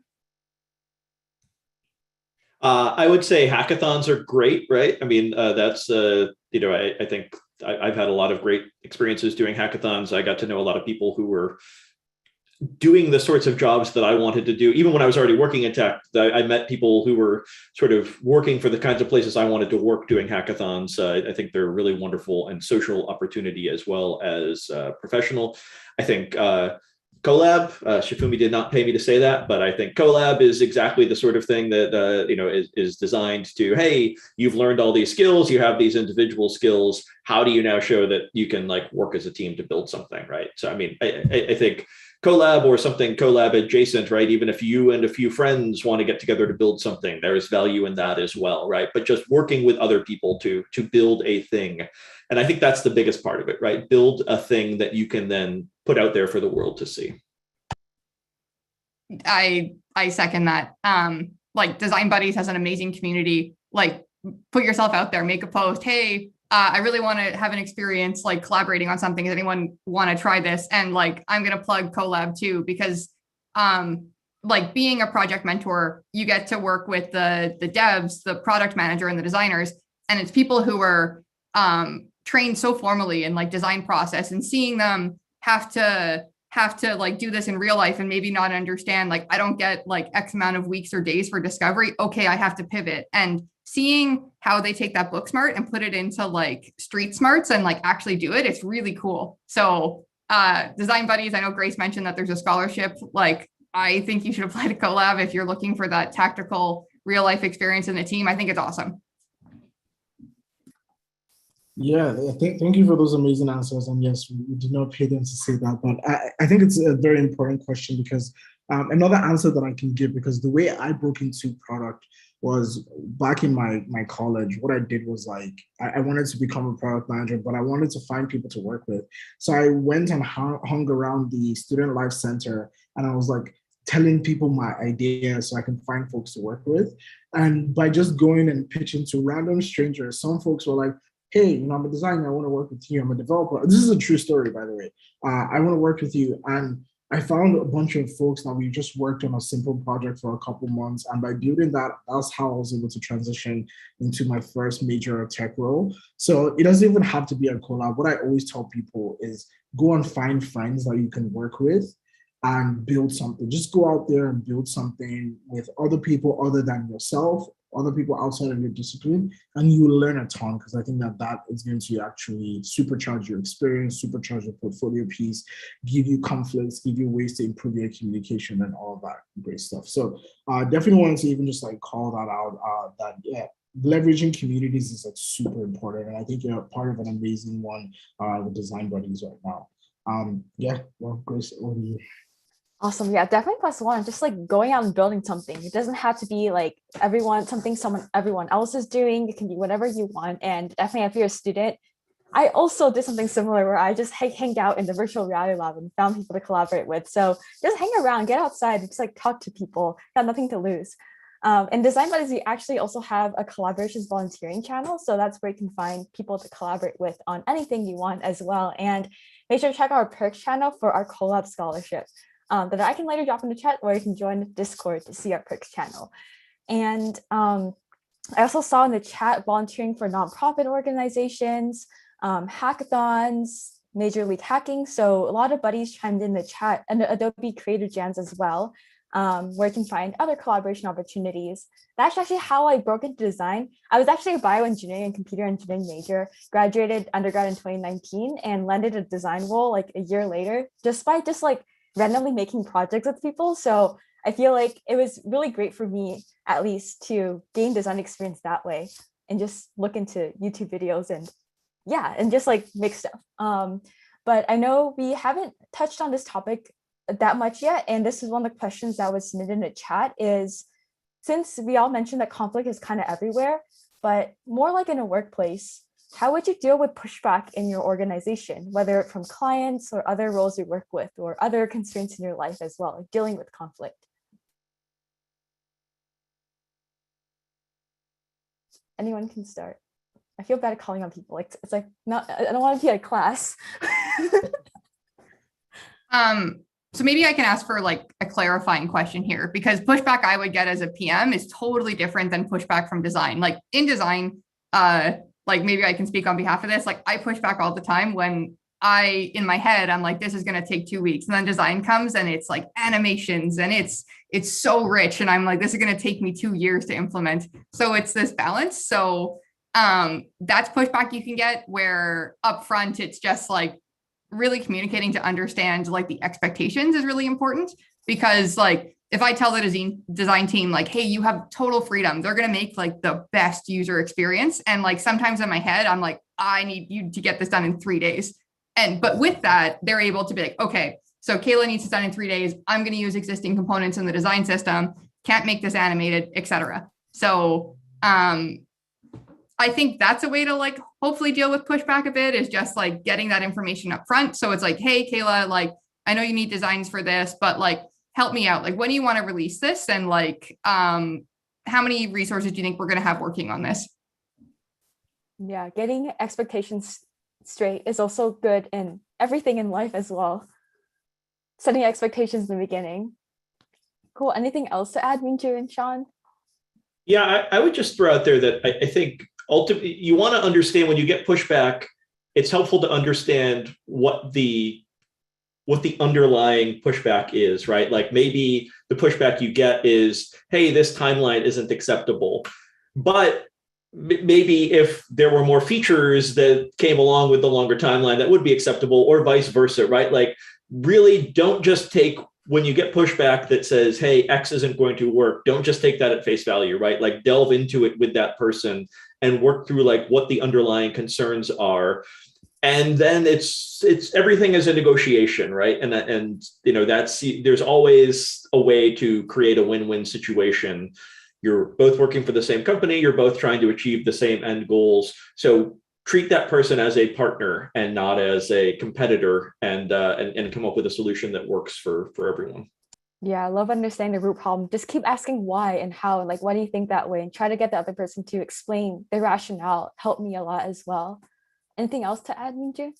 I would say hackathons are great, right? I mean, that's, I think I've had a lot of great experiences doing hackathons. I got to know a lot of people who were doing the sorts of jobs that I wanted to do. Even when I was already working in tech, I met people who were sort of working for the kinds of places I wanted to work doing hackathons. I think they're really wonderful and social opportunity as well as professional. I think Co.Lab, Sefunmi did not pay me to say that, but I think Co.Lab is exactly the sort of thing that is designed to, hey, you've learned all these skills, you have these individual skills. How do you now show that you can like work as a team to build something, right? So I mean, I think Co.Lab or something Co.Lab adjacent, right? Even if you and a few friends want to get together to build something, there is value in that as well, right? But just working with other people to build a thing. And I think that's the biggest part of it, right? Build a thing that you can then put out there for the world to see. I second that. Like Design Buddies has an amazing community. Like put yourself out there, make a post. Hey, I really want to have an experience like collaborating on something. Does anyone want to try this? And like, I'm going to plug Co.Lab too, because like being a project mentor, you get to work with the devs, the product manager and the designers. And it's people who are trained so formally in like design process, and seeing them have to like do this in real life and maybe not understand, like, I don't get like X amount of weeks or days for discovery. Okay, I have to pivot. And seeing how they take that book smart and put it into like street smarts and like actually do it, it's really cool. So Design Buddies, I know Grace mentioned that there's a scholarship. Like, I think you should apply to Co.Lab if you're looking for that tactical real life experience in the team. I think it's awesome. Yeah, thank you for those amazing answers. And yes, we did not pay them to say that, but I think it's a very important question, because another answer that I can give, because the way I broke into product was back in my college. What I did was like, I wanted to become a product manager, but I wanted to find people to work with. So I went and hung around the Student Life Center, and I was like telling people my ideas so I can find folks to work with. And by just going and pitching to random strangers, some folks were like, hey, I'm a designer, I want to work with you, I'm a developer. This is a true story, by the way. I want to work with you. And I found a bunch of folks that we just worked on a simple project for a couple months. And by building that, that's how I was able to transition into my first major tech role. So it doesn't even have to be a collab. What I always tell people is go and find friends that you can work with and build something. Just go out there and build something with other people other than yourself, other people outside of your discipline, and you will learn a ton, because I think that that is going to actually supercharge your experience, supercharge your portfolio piece, give you conflicts, give you ways to improve your communication and all of that great stuff. So definitely wanted to even just like call that out, that yeah, leveraging communities is like super important. And I think you're part of an amazing one with Design Buddies right now. Yeah, well, Grace, over to you. Awesome. Yeah, definitely +1. Just like going out and building something. It doesn't have to be like everyone else is doing. It can be whatever you want. And definitely if you're a student, I also did something similar where I just hanged out in the virtual reality lab and found people to collaborate with. So just hang around, get outside, just like talk to people. Got nothing to lose. In Design Buddies, we actually also have a collaborations volunteering channel. So that's where you can find people to collaborate with on anything you want as well. And make sure to check our perks channel for our Co.Lab scholarship. That I can later drop in the chat, or you can join the Discord to see our perks channel. And I also saw in the chat volunteering for nonprofit organizations, hackathons, Major League Hacking. So a lot of buddies chimed in the chat, and the Adobe Creator Jams as well, where you can find other collaboration opportunities. That's actually how I broke into design. I was actually a bioengineering and computer engineering major, graduated undergrad in 2019, and landed a design role like a year later, despite just like randomly making projects with people. So I feel like it was really great for me, at least, to gain design experience that way and just look into YouTube videos and yeah, and just like make stuff. But I know we haven't touched on this topic that much yet. And this is one of the questions that was submitted in the chat is, since we all mentioned that conflict is kind of everywhere, but more like in a workplace, how would you deal with pushback in your organization, whether from clients or other roles you work with or other constraints in your life as well, like dealing with conflict? Anyone can start. I feel bad calling on people. Like it's like not. I don't want to be a class. So maybe I can ask for like a clarifying question here, because pushback I would get as a PM is totally different than pushback from design. Like in design, like maybe I can speak on behalf of this. Like I push back all the time when in my head, I'm like, this is going to take 2 weeks. And then design comes and it's like animations and it's so rich. And I'm like, this is going to take me 2 years to implement. So it's this balance. So that's pushback you can get, where upfront, it's just like really communicating to understand like the expectations is really important, because like if I tell the design team, like, hey, you have total freedom, they're going to make like the best user experience. And like, sometimes in my head, I'm like, I need you to get this done in 3 days. But with that, they're able to be like, okay, so Kayla needs this done in 3 days. I'm going to use existing components in the design system. Can't make this animated, etc. So I think that's a way to like hopefully deal with pushback a bit, is just like getting that information up front. So it's like, hey, Kayla, like, I know you need designs for this, but like, help me out. Like, when do you want to release this? And like, how many resources do you think we're going to have working on this? Yeah, getting expectations straight is also good in everything in life as well. Setting expectations in the beginning. Cool. Anything else to add, Minjun and Shaun? Yeah, I would just throw out there that I think ultimately you want to understand when you get pushback, it's helpful to understand what the underlying pushback is, right? Like maybe the pushback you get is, hey, this timeline isn't acceptable. But maybe if there were more features that came along with the longer timeline, that would be acceptable, or vice versa, right? Like really don't just take, when you get pushback that says, hey, X isn't going to work, don't just take that at face value, right? Like delve into it with that person and work through like what the underlying concerns are. And then it's everything is a negotiation, right? And you know, there's always a way to create a win-win situation. You're both working for the same company, you're both trying to achieve the same end goals. So treat that person as a partner and not as a competitor, and come up with a solution that works for everyone. Yeah, I love understanding the root problem. Just keep asking why and how, and like, why do you think that way? And try to get the other person to explain the rationale. Helped me a lot as well. Anything else to add, Minjun?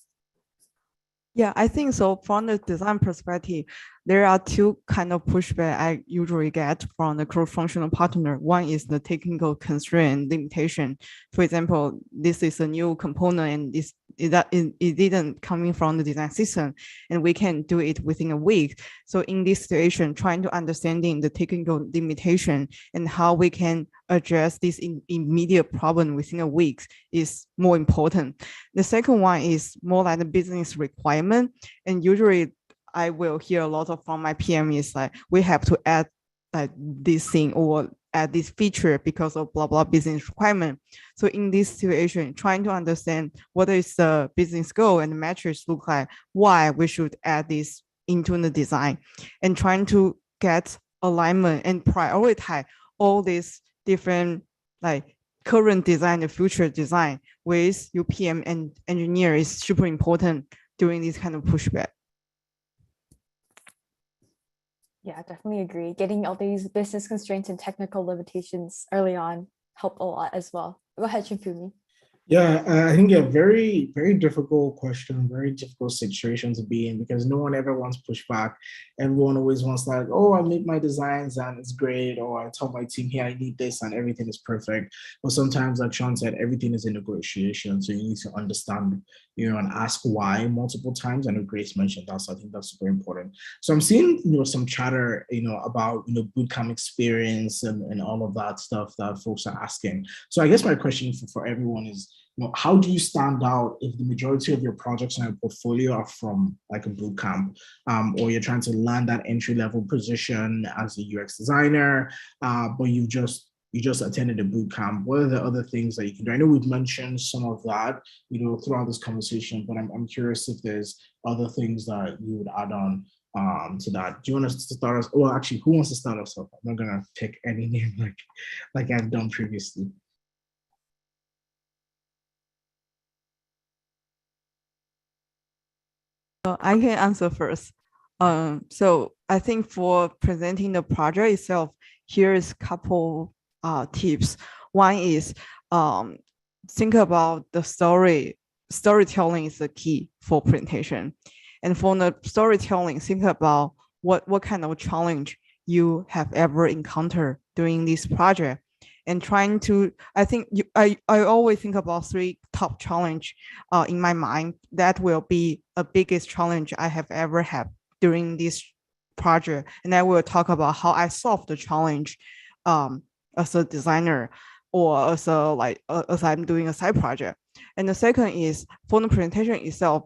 Yeah, I think so. From the design perspective, there are two kind of pushback I usually get from the cross-functional partner. One is the technical constraint limitation. For example, this is a new component and it didn't coming from the design system, and we can do it within a week. So in this situation, trying to understanding the technical limitation and how we can address this immediate problem within a week is more important. The second one is more like the business requirement. And usually I will hear a lot of from my PM is like, we have to add like this thing or add this feature because of blah, blah business requirement. So in this situation, trying to understand what is the business goal and the metrics look like, why we should add this into the design, and trying to get alignment and prioritize all these different like current design and future design with UPM and engineer is super important during this kind of pushback. Yeah, definitely agree. Getting all these business constraints and technical limitations early on help a lot as well. Go ahead, Sefunmi. Yeah, I think a very, very difficult question, very difficult situation to be in because no one ever wants pushback. Everyone always wants like, oh, I make my designs and it's great, or I tell my team, here, I need this and everything is perfect. But sometimes, like Shaun said, everything is a negotiation. So you need to understand, and ask why multiple times. I know Grace mentioned that, so I think that's super important. So I'm seeing, some chatter, about, bootcamp experience and all of that stuff that folks are asking. So I guess my question for everyone is, how do you stand out if the majority of your projects in your portfolio are from like a boot camp, or you're trying to land that entry level position as a UX designer, but you just attended a boot camp? What are the other things that you can do? I know we've mentioned some of that, throughout this conversation, but I'm curious if there's other things that you would add on to that. Do you want us to start us? Well, actually, who wants to start us off? I'm not gonna pick any name like I've done previously. I can answer first. So I think for presenting the project itself, here is a couple tips. One is think about the story. Storytelling is the key for presentation. And for the storytelling, think about what kind of challenge you have ever encountered during this project. And trying to, I think I always think about 3 top challenge in my mind. That will be a biggest challenge I have ever had during this project. And I will talk about how I solved the challenge as a designer or as I'm doing a side project. And the second is for the presentation itself.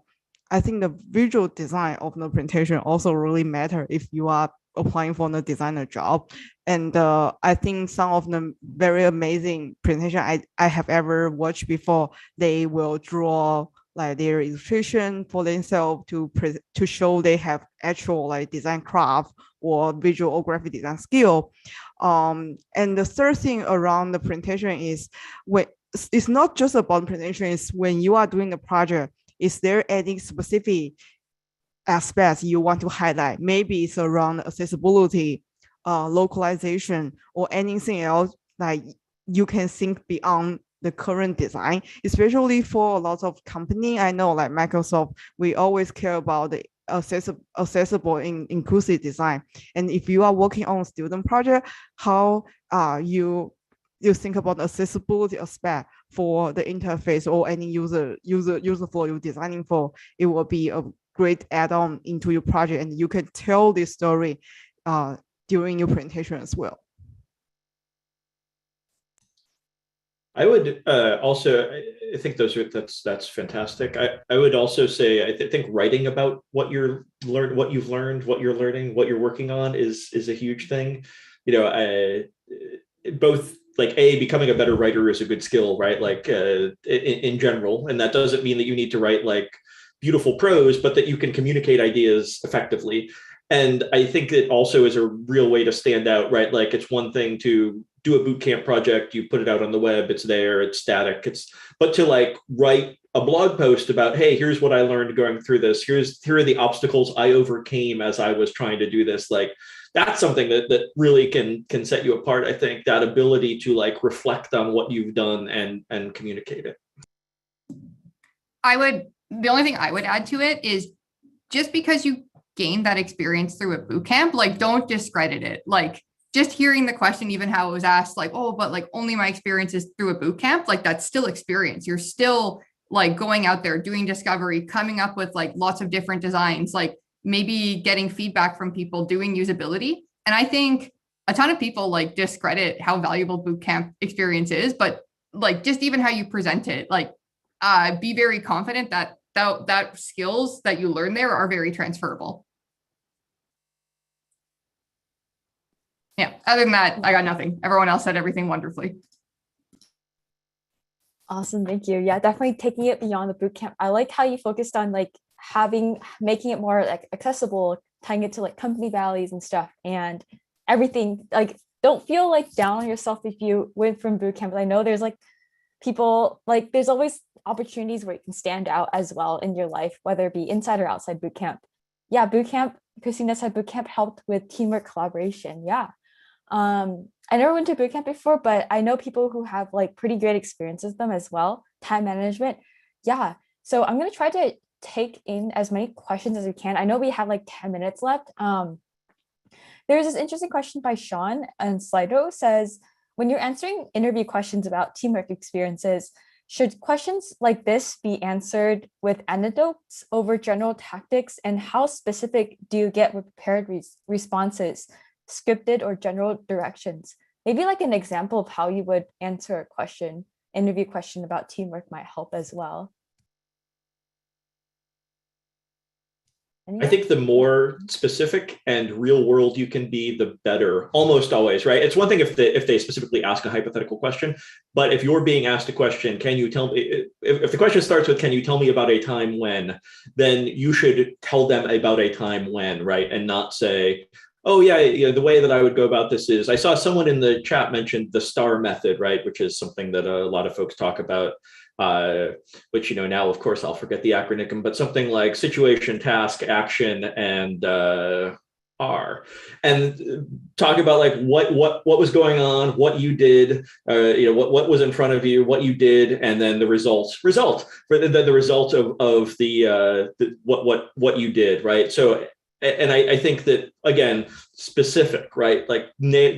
I think the visual design of the presentation also really matter if you are applying for the designer job. And I think some of the very amazing presentation I have ever watched before, they will draw like their illustration for themselves to show they have actual like design craft or visual or graphic design skill. And the third thing around the presentation is when it's not just about presentation, it's when you are doing the project, is there any specific aspects you want to highlight? Maybe it's around accessibility, localization, or anything else like you can think beyond the current design, especially for a lot of company. I know like Microsoft, we always care about the accessible and inclusive design. And if you are working on a student project, how you think about the accessibility aspect for the interface or any user flow you're designing for, it will be a great add-on into your project, and you can tell this story during your presentation as well. I would also, I think that's fantastic. I would also say, I think writing about what you've learned, what you're learning, what you're working on is a huge thing. Both like becoming a better writer is a good skill, right? Like in general, and that doesn't mean that you need to write like beautiful prose, but that you can communicate ideas effectively. And I think it also is a real way to stand out, right? Like it's one thing to do a bootcamp project, you put it out on the web, it's there, it's static. But to like write a blog post about, hey, here's what I learned going through this. Here are the obstacles I overcame as I was trying to do this. Like that's something that really can set you apart. I think that ability to like reflect on what you've done and communicate it. The only thing I would add to it is just because you gained that experience through a boot camp, like don't discredit it. Like just hearing the question, even how it was asked, like, oh, but like only my experience is through a boot camp, like that's still experience. You're still like going out there, doing discovery, coming up with like lots of different designs, like maybe getting feedback from people, doing usability. And I think a ton of people like discredit how valuable boot camp experience is, but like just even how you present it, like be very confident that that skills that you learn there are very transferable. Yeah, other than that, I got nothing. Everyone else said everything wonderfully. Awesome, thank you. Yeah, definitely taking it beyond the bootcamp. I like how you focused on like making it more like accessible, tying it to like company values and stuff, and everything. Like, don't feel like down on yourself if you went from bootcamp. I know there's like people, like there's always opportunities where you can stand out as well in your life, whether it be inside or outside bootcamp. Yeah, bootcamp, Christina said bootcamp helped with teamwork, collaboration. Yeah. I never went to bootcamp before, but I know people who have like pretty great experiences with them as well. Time management. Yeah. So I'm going to try to take in as many questions as we can. I know we have like 10 minutes left. There's this interesting question by Shaun, and Slido says, when you're answering interview questions about teamwork experiences, should questions like this be answered with anecdotes over general tactics? And how specific do you get with prepared responses, scripted or general directions? Maybe like an example of how you would answer a question, interview question about teamwork might help as well. I think the more specific and real world you can be, the better, almost always, right? It's one thing if they specifically ask a hypothetical question, but if you're being asked a question, can you tell me, if the question starts with, can you tell me about a time when, then you should tell them about a time when, right? And not say, oh yeah, the way that I would go about this is, I saw someone in the chat mentioned the STAR method, right? Which is something that a lot of folks talk about. Which, now, of course, I'll forget the acronym, but something like situation, task, action, and R, and talk about like what was going on, what you did, what was in front of you, what you did, and then the result for the result of the what you did, right? So. And I think that, again, specific, right? Like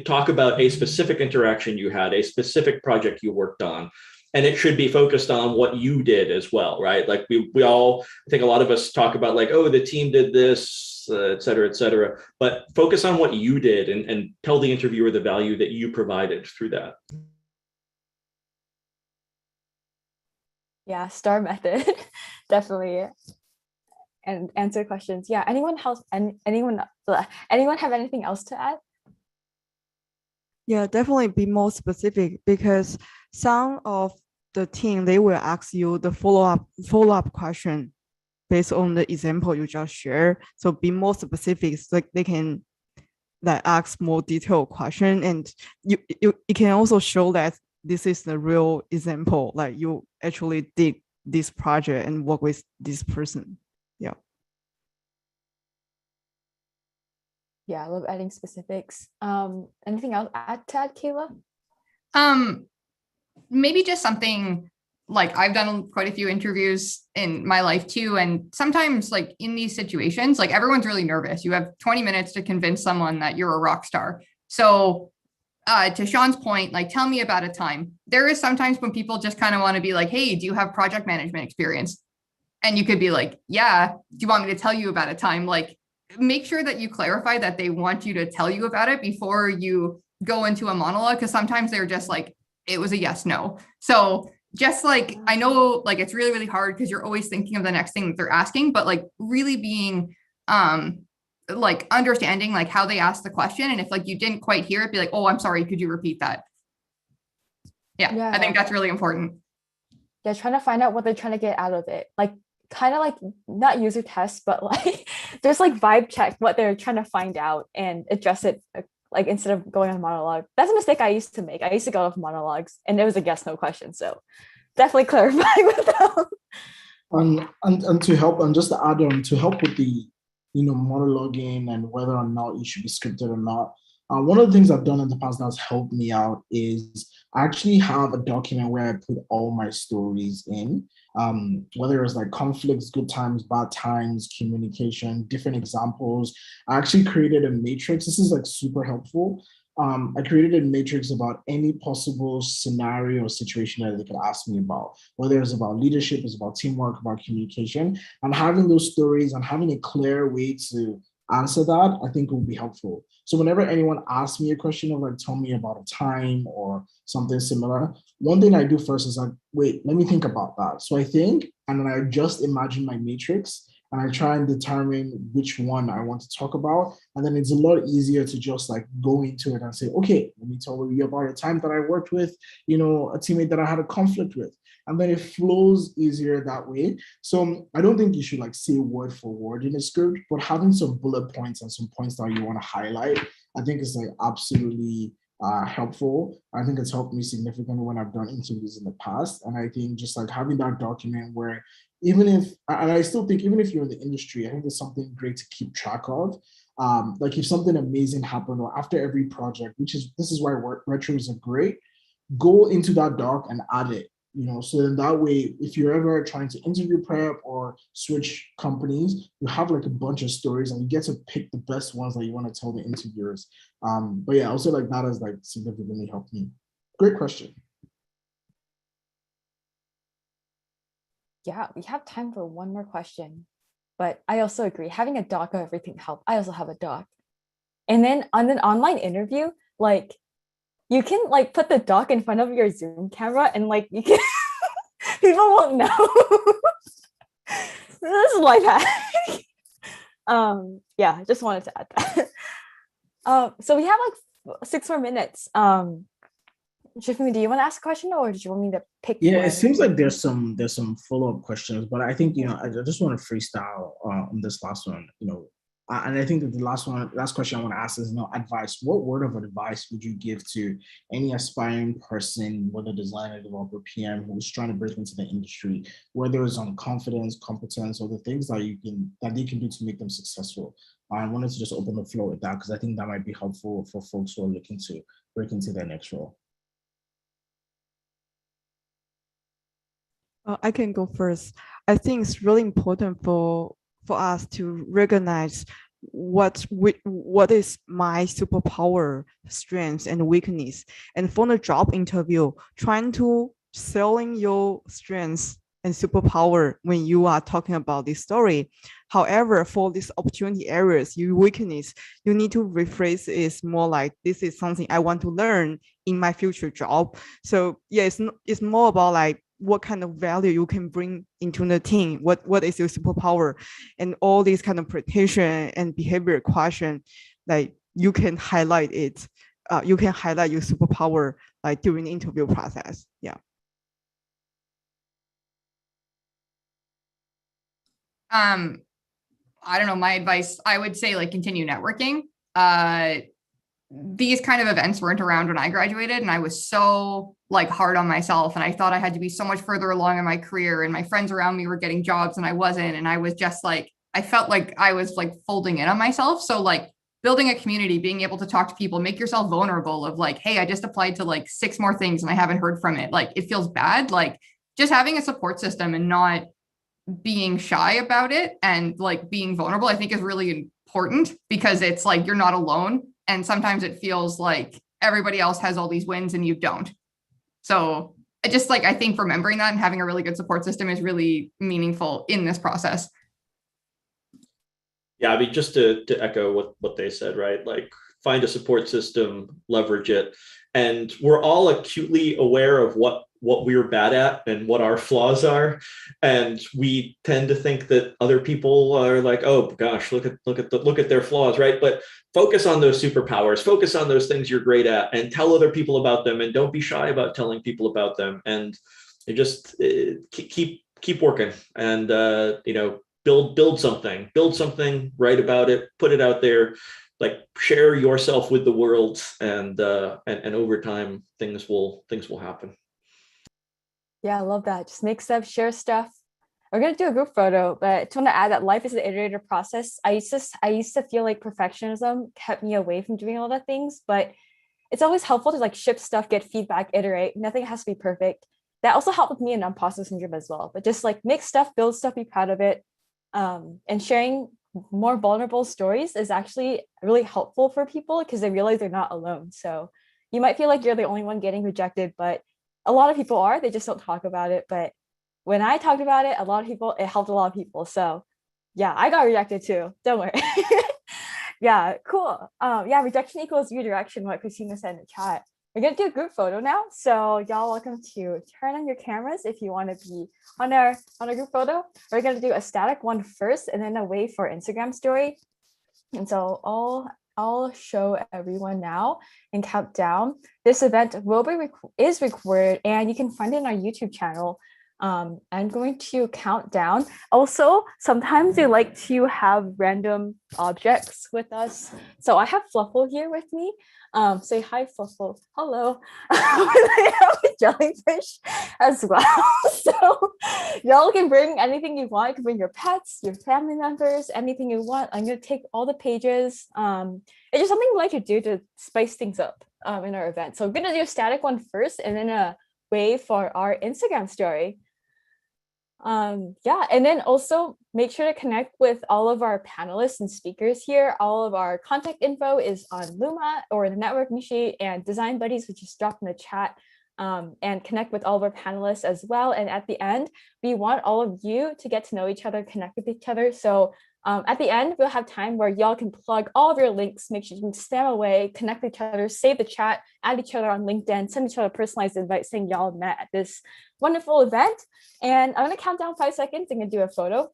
talk about a specific interaction you had, a specific project you worked on. And it should be focused on what you did as well, right? Like we all, I think a lot of us talk about like, oh, the team did this, et cetera, but focus on what you did and tell the interviewer the value that you provided through that. Yeah, STAR method, definitely. And answer questions. Yeah, anyone have anything else to add? Yeah, definitely be more specific, because some of the team, they will ask you the follow-up question based on the example you just shared. So be more specific, so like they can like ask more detailed question, and you can also show that this is the real example, like you actually did this project and work with this person. Yeah. Yeah, I love adding specifics. Anything else to add, Kayla? Maybe just something like I've done quite a few interviews in my life too. And sometimes like in these situations, like everyone's really nervous. You have 20 minutes to convince someone that you're a rock star. So to Shaun's point, like, tell me about a time. There is sometimes when people just kind of want to be like, hey, do you have project management experience? And you could be like, yeah, do you want me to tell you about a time? Like, make sure that you clarify that they want you to tell you about it before you go into a monologue. Cause sometimes they're just like, it was a yes, no. So just like, I know like it's really, really hard because you're always thinking of the next thing that they're asking, but like really being like understanding like how they asked the question. And if like you didn't quite hear it, be like, oh, I'm sorry, could you repeat that? Yeah. I think that's really important. Yeah, trying to find out what they're trying to get out of it. Like kind of like not user tests, but like just like vibe check what they're trying to find out and address it, like instead of going on monologue. That's a mistake I used to make. I used to go off monologues and it was a yes no question. So definitely clarify with them. And to help, and just to add on, to help with the monologuing and whether or not you should be scripted or not, One of the things I've done in the past that's helped me out is I actually have a document where I put all my stories in, whether it's like conflicts, good times, bad times, communication, different examples. I actually created a matrix. This is like super helpful. I created a matrix about any possible scenario or situation that they could ask me about, whether it's about leadership, it's about teamwork, about communication, and having those stories and having a clear way to answer that, I think will be helpful. So whenever anyone asks me a question of like, tell me about a time or something similar, one thing I do first is like, wait, let me think about that. So I think, and then I just imagine my matrix and I try and determine which one I want to talk about. And then it's a lot easier to just like go into it and say, okay, let me tell you about a time that I worked with, you know, a teammate that I had a conflict with. And then it flows easier that way. So I don't think you should like say word for word in a script, but having some bullet points and some points that you want to highlight, I think is like absolutely helpful. I think it's helped me significantly when I've done interviews in the past. And I think just like having that document where even if, and I still think even if you're in the industry, I think there's something great to keep track of. Like if something amazing happened or after every project, this is why retros are great, go into that doc and add it, you know, so then that way, if you're ever trying to interview prep or switch companies, you have like a bunch of stories and you get to pick the best ones that you want to tell the interviewers. But yeah, also like that has like significantly helped me. Great question. Yeah, we have time for one more question, but I also agree. Having a doc of everything helps. I also have a doc. And then on an online interview, like you can like put the doc in front of your Zoom camera and like you can, people won't know. This is life hack. Yeah, just wanted to add that. So we have like 6 more minutes. Sefunmi, do you want to ask a question or did you want me to pick? Yeah, one? it seems like there's some follow-up questions, but I think, you know, I just want to freestyle on this last one, you know, and I think that the last question I want to ask is, you know, advice. What word of advice would you give to any aspiring person, whether designer, developer, PM, who's trying to break into the industry, whether it's on confidence, competence, or the things that they can do to make them successful? I wanted to just open the floor with that because I think that might be helpful for folks who are looking to break into their next role. I can go first. I think it's really important for us to recognize what is my superpower, strengths, and weakness. And for the job interview, trying to selling your strengths and superpower when you are talking about this story. However, for these opportunity areas, your weakness, you need to rephrase it more like, this is something I want to learn in my future job. So yeah, it's more about like what kind of value you can bring into the team, what is your superpower, and all these kind of presentation and behavior question, like you can highlight it. You can highlight your superpower like during the interview process. Yeah. I don't know, my advice, I would say like continue networking. These kind of events weren't around when I graduated, and I was so like hard on myself, and I thought I had to be so much further along in my career, and my friends around me were getting jobs and I wasn't, and I was just like, I felt like I was like folding in on myself. So like building a community, being able to talk to people, make yourself vulnerable of like, hey, I just applied to like 6 more things and I haven't heard from it. Like it feels bad. Like just having a support system and not being shy about it and like being vulnerable, I think is really important, because it's like you're not alone. And sometimes it feels like everybody else has all these wins and you don't. So I just like, I think remembering that and having a really good support system is really meaningful in this process. Yeah, I mean, just to echo what they said, right? Like find a support system, leverage it. And we're all acutely aware of what we're bad at and what our flaws are. And we tend to think that other people are like, oh gosh, look at their flaws, right? But focus on those superpowers, focus on those things you're great at, and tell other people about them, and don't be shy about telling people about them. And you just keep working, and you know, build something, write about it, put it out there, like share yourself with the world, and over time things will happen. Yeah, I love that. Just make stuff, share stuff. We're gonna do a group photo, but I just want to add that life is an iterative process. I used to feel like perfectionism kept me away from doing all the things, but it's always helpful to like ship stuff, get feedback, iterate. Nothing has to be perfect. That also helped with me in imposter syndrome as well. But just like make stuff, build stuff, be proud of it. And sharing more vulnerable stories is actually really helpful for people because they realize they're not alone. So you might feel like you're the only one getting rejected, but a lot of people are, they just don't talk about it. But when I talked about it, it helped a lot of people. So yeah, I got rejected too. Don't worry. Yeah, cool. Yeah, rejection equals redirection, what Christina said in the chat. We're gonna do a group photo now. So y'all welcome to turn on your cameras if you want to be on our group photo. We're gonna do a static one first and then a wave for Instagram story. And so I'll show everyone now and count down. This event is recorded and you can find it on our YouTube channel. I'm going to count down. Also, sometimes we like to have random objects with us. So I have Fluffle here with me. Say hi, Fluffle. Hello. I have a jellyfish as well. So y'all can bring anything you want. You can bring your pets, your family members, anything you want. I'm going to take all the pages. It's just something we like to do to spice things up in our event. So I'm going to do a static one first and then a wave for our Instagram story. Yeah, and then also make sure to connect with all of our panelists and speakers here. All of our contact info is on Luma or the networking sheet, and Design Buddies, which is dropped in the chat, and connect with all of our panelists as well. And at the end, we want all of you to get to know each other, connect with each other. So at the end, we'll have time where y'all can plug all of your links, make sure you can spam away, connect with each other, save the chat, add each other on LinkedIn, send each other a personalized invite saying y'all met at this wonderful event. And I'm gonna count down 5 seconds and gonna do a photo.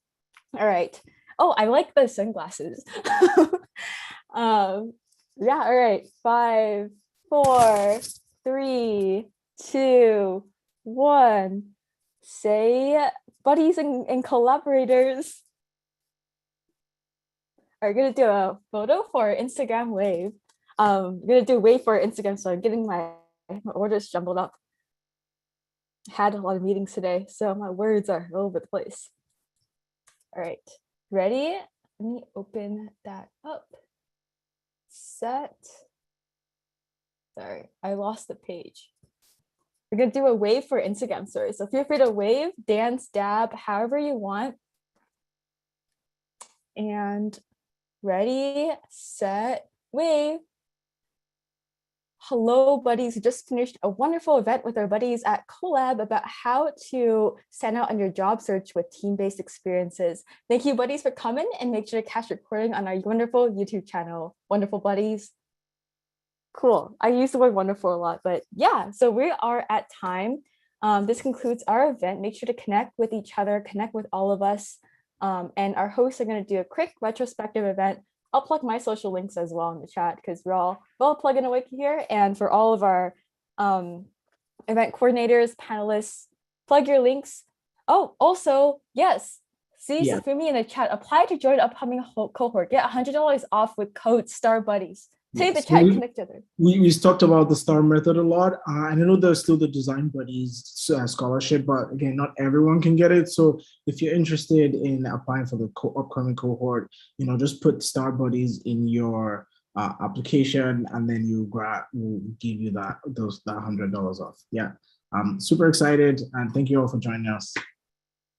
All right. Oh, I like the sunglasses. Yeah, all right. 5, 4, 3, 2, 1. Say buddies and collaborators. Are gonna do a photo for Instagram wave. I'm gonna do wave for Instagram, so I'm getting my orders jumbled up. Had a lot of meetings today, so my words are all over the place. All right, ready? Let me open that up. Set. Sorry, I lost the page. We're gonna do a wave for Instagram stories. So feel free to wave, dance, dab, however you want. And ready, set, wave. Hello, buddies. We just finished a wonderful event with our buddies at Co.Lab about how to stand out on your job search with team-based experiences. Thank you, buddies, for coming, and make sure to catch recording on our wonderful YouTube channel. Wonderful buddies. Cool. I use the word wonderful a lot, but yeah, so we are at time. This concludes our event. Make sure to connect with each other, connect with all of us. And our hosts are going to do a quick retrospective event. I'll plug my social links as well in the chat because we're all plugging away here. And for all of our event coordinators, panelists, plug your links. Oh, also, yes, see Sefunmi in the chat. Apply to join upcoming cohort. Get $100 off with code STARBuddies. Take the chat, connect each other. We talked about the STAR method a lot. And I know there's still the Design Buddies scholarship, but again, not everyone can get it. So if you're interested in applying for the upcoming cohort, just put STAR Buddies in your application, and then we'll give you that $100 off. Yeah, I'm super excited, and thank you all for joining us.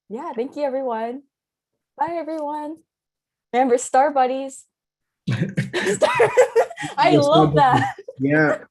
Yeah, thank you, everyone. Bye, everyone. Remember, STAR Buddies. I love that. Yeah.